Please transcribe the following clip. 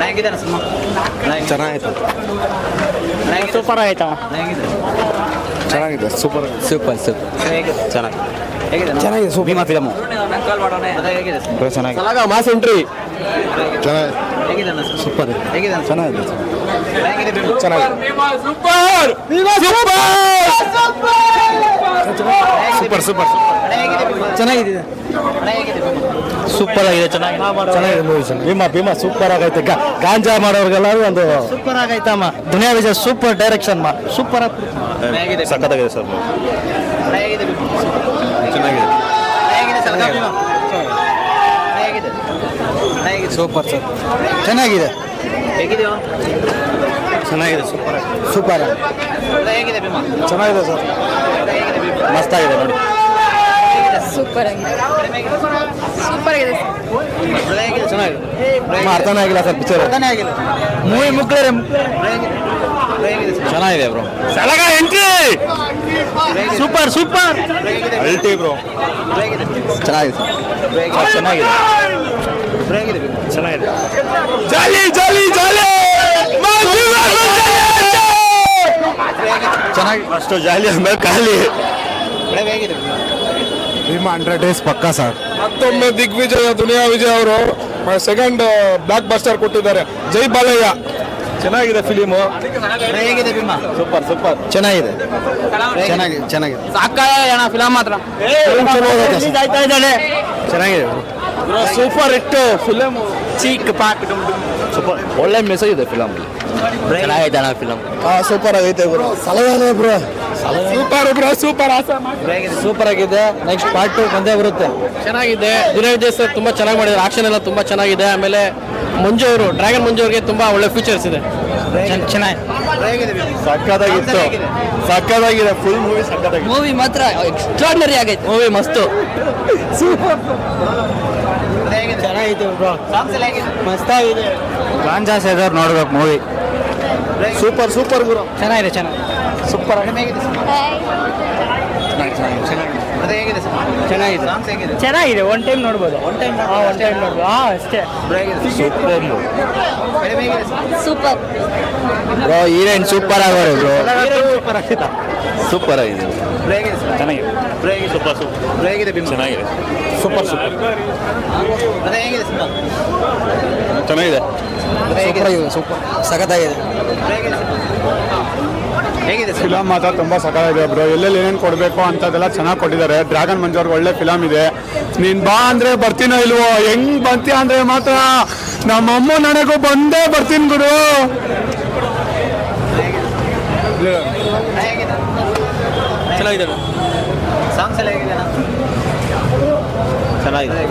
ಹೇಗಿದೆ ಸಿನಿಮಾ? ಚೆನ್ನಾಗಿತ್ತು. ಸೂಪರ್ ಆಯ್ತಾ? ಚೆನ್ನಾಗಿದೆ. ಸೂಪರ್ ಸೂಪರ್ ಸೂಪರ್ ಚೆನ್ನಾಗಿ ಹೇಗಿದೆ ಭೀಮಾ ಫಿಲಮು ಹೇಗಿದೆ ಚೆನ್ನಾಗಿ ಮಾಸ್ ಎಂಟ್ರಿ ಚೆನ್ನಾಗಿ ಹೇಗಿದೆ ಸೂಪರ್ ಹೇಗಿದೆ ಚೆನ್ನಾಗಿದೆ ಹೇಗಿದೆ ಸೂಪರ್ ಸೂಪರ್ ಚೆನ್ನಾಗಿದೆ ಸೂಪರ್ ಆಗಿದೆ ಚೆನ್ನಾಗಿದೆ ಮೂವಿ ಭೀಮಾ ಸೂಪರ್ ಆಗೈತೆ ಗಾಂಜಾ ಮಾಡೋರ್ಗೆಲ್ಲರೂ ಒಂದು super ಆಗೈತಮ್ಮ. Duniya Vijay super direction super ಹೇಗಿದೆ ಸಖತ್ತಾಗಿದೆ ಸರ್ ಹೇಗಿದೆ ಚೆನ್ನಾಗಿದೆ ಹೇಗಿದೆ ಸರ್ ಹೇಗಿದೆ ಹೇಗಿದೆ ಸೂಪರ್ ಸರ್ ಚೆನ್ನಾಗಿದೆ ಹೇಗಿದೆಯೋ ಚೆನ್ನಾಗಿದೆ ಸೂಪರ್ ಹೇಗಿದೆ ಭೀಮಾ ಚೆನ್ನಾಗಿದೆ ಸರ್ ಹೇಗಿದೆ ಭೀಮಾ ಮಸ್ತಾಗಿದೆ ನೋಡಿ ಸೂಪರ್ ಆಗಿದೆ ಸೂಪರ್ ಆಗಿದೆ ಹೇಗಿದೆ ಚೆನ್ನಾಗಿದೆ ಅರ್ಥನೇ ಆಗಿಲ್ಲ ಸರ್ ಪಿಕ್ಚರ್ ಆಗಿಲ್ಲ ಮೂವಿ ಮುಗ್ಲರೆ ಹೇಗಿದೆ ಚೆನ್ನಾಗಿದೆ ಬ್ರೋ ಸಲಗ ಎಂಟ್ರಿ ಸೂಪರ್ ಸೂಪರ್ ಅಲ್ಟಿ ಬ್ರೋ ಹೇಗಿದೆ ಚೆನ್ನಾಗಿದೆ ಸರ್ ಚೆನ್ನಾಗಿದೆ ಹೇಗಿದೆ ಚೆನ್ನಾಗಿದೆ ಜಾಲಿ ಜಾಲಿ ಜಾಲಿ ಚೆನ್ನಾಗಿ ಅಷ್ಟು ಜಾಲಿ ಆಮೇಲೆ ಖಾಲಿ ಹೇಗಿದೆ ಭೀಮಾ 100 ಡೇಸ್ ಪಕ್ಕಾ ಸರ್ ಮತ್ತೊಮ್ಮೆ ದಿಗ್ವಿಜಯ ದುನಿಯಾ ವಿಜಯ್ ಅವರು ಸೆಕೆಂಡ್ ಬ್ಲಾಕ್ ಬಸ್ಟರ್ ಕೊಟ್ಟಿದ್ದಾರೆ. ಜೈ ಬಾಲಯ್ಯ. ಚೆನ್ನಾಗಿದೆ ಫಿಲಿಮು ಹೇಗಿದೆ ಭೀಮಾ ಸೂಪರ್ ಚೆನ್ನಾಗಿದೆ ಚೆನ್ನಾಗಿದೆ ಸಾಕಾಯ ಫಿಲಮ್ ಮಾತ್ರ ಚೆನ್ನಾಗಿದೆ ಸೂಪರ್ ಹಿಟ್ಟು ಫಿಲಮ್ ಚೀಕ್ ಪಾಕ್ ಸೂಪರ್ ಒಳ್ಳೆ ಮೆಸೇಜ್ ಇದೆ ಫಿಲಮ್ ಚೆನ್ನಾಗೈತೆ ಅಣ್ಣ ಫಿಲಮ್ ಸೂಪರ್ ಆಗೈತೆ ಬ್ರೋ ಸಲಗಾನೆ ಬ್ರೋ ಸೂಪರ್ ಸೂಪರ್ ಆಗಿದೆ ನೆಕ್ಸ್ಟ್ ಪಾರ್ಟ್ 2 ಬಂದೇ ಬರುತ್ತೆ ಚೆನ್ನಾಗಿದೆ. ದುನಿಯಾ ವಿಜಯ್ ಸರ್ ತುಂಬಾ ಚೆನ್ನಾಗಿ ಮಾಡಿದ್ದಾರೆ. ಆಕ್ಷನ್ ಎಲ್ಲ ತುಂಬಾ ಚೆನ್ನಾಗಿದೆ. ಆಮೇಲೆ ಮಂಜು ಅವರು ಡ್ರ್ಯಾಗನ್ ಮಂಜು ಅವ್ರಿಗೆ ತುಂಬಾ ಒಳ್ಳೆ ಫ್ಯೂಚರ್ಸ್ ಇದೆ. ಚೆನ್ನಾಗಿ ಹೇಗಿದೆ ಸಕ್ಕತ್ತಾಗಿದೆ ಫುಲ್ ಮೂವಿ ಸಕ್ಕತ್ತಾಗಿದೆ ಮೂವಿ ಮಾತ್ರ ಎಕ್ಸ್ಟ್ರಾರ್ಡಿನರಿ ಆಗೈತೆ. ಮೂವಿ ಮಸ್ತು ಹೇಗಿದೆ ಚೆನ್ನಾಗಿದೆ ಬ್ರೋ ಸಾಂಗ್ಸ್ ಎಲ್ಲ ಹೇಗಿದೆ ಮಸ್ತಾಗಿದೆ. ಗಾಂಜಾ ಸೇದರ್ ನೋಡ್ಬೇಕು ಮೂವಿ ಸೂಪರ್ ಗುರು ಚೆನ್ನಾಗಿದೆ ಚೆನ್ನಾಗಿ ಸೂಪರ್ ಹೇಗಿದೆ ಅದು ಹೇಗಿದೆ ಚೆನ್ನಾಗಿದೆ ಸಾಂಗ್ಸ್ ಹೇಗಿದೆ ಚೆನ್ನಾಗಿದೆ. ಒನ್ ಟೈಮ್ ನೋಡ್ಬೋದು. ಒನ್ ಟೈಮ್ ನೋಡ್ಬೋದು ಅಷ್ಟೇ. ಸೂಪರ್ ಹೇಗಿದೆ ಸೂಪರ್ ಬ್ರೋ ಹೀರೋಯಿನ್ ಸೂಪರ್ ಆಗೋರು ಬ್ರೋ ಸೂಪರ್ ಆಗಿದೆ ಹೇಗಿದೆ ಚೆನ್ನಾಗಿದೆ ಹೇಗಿದೆ ಭೀಮಾ ಚೆನ್ನಾಗಿದೆ ಸೂಪರ್ ಅದು ಹೇಗಿದೆ ಸಿನಿಮಾ ಚೆನ್ನಾಗಿದೆ ಸೂಪರ್ ಸಖತ್ತಾಗಿದೆ ಹೇಗಿದೆ ಫಿಲಮ್ ಮಾತ್ರ ತುಂಬ ಸಕಾಲಿದೆ ಬ್ರೋ. ಎಲ್ಲೆಲ್ಲಿ ಏನೇನು ಕೊಡಬೇಕು ಅಂಥದ್ದೆಲ್ಲ ಚೆನ್ನಾಗಿ ಕೊಟ್ಟಿದ್ದಾರೆ. ಡ್ರ್ಯಾಗನ್ ಮಂಜು ಅವ್ರಿಗೆ ಒಳ್ಳೆ ಫಿಲಮ್ ಇದೆ. ನೀನು ಬಾ ಅಂದರೆ ಬರ್ತೀನೋ ಇಲ್ವೋ, ಹೆಂಗ್ ಬರ್ತೀಯ ಅಂದರೆ ಮಾತ್ರ ನಮ್ಮಮ್ಮ ನನಗೂ ಬಂದೇ ಬರ್ತೀನಿ ಗುರು. ಹೇಗಿದೆ ಚೆನ್ನಾಗಿದೆ ಸಾಂಗ್ಸ್ ಎಲ್ಲ ಹೇಗಿದೆ ಚೆನ್ನಾಗಿದೆ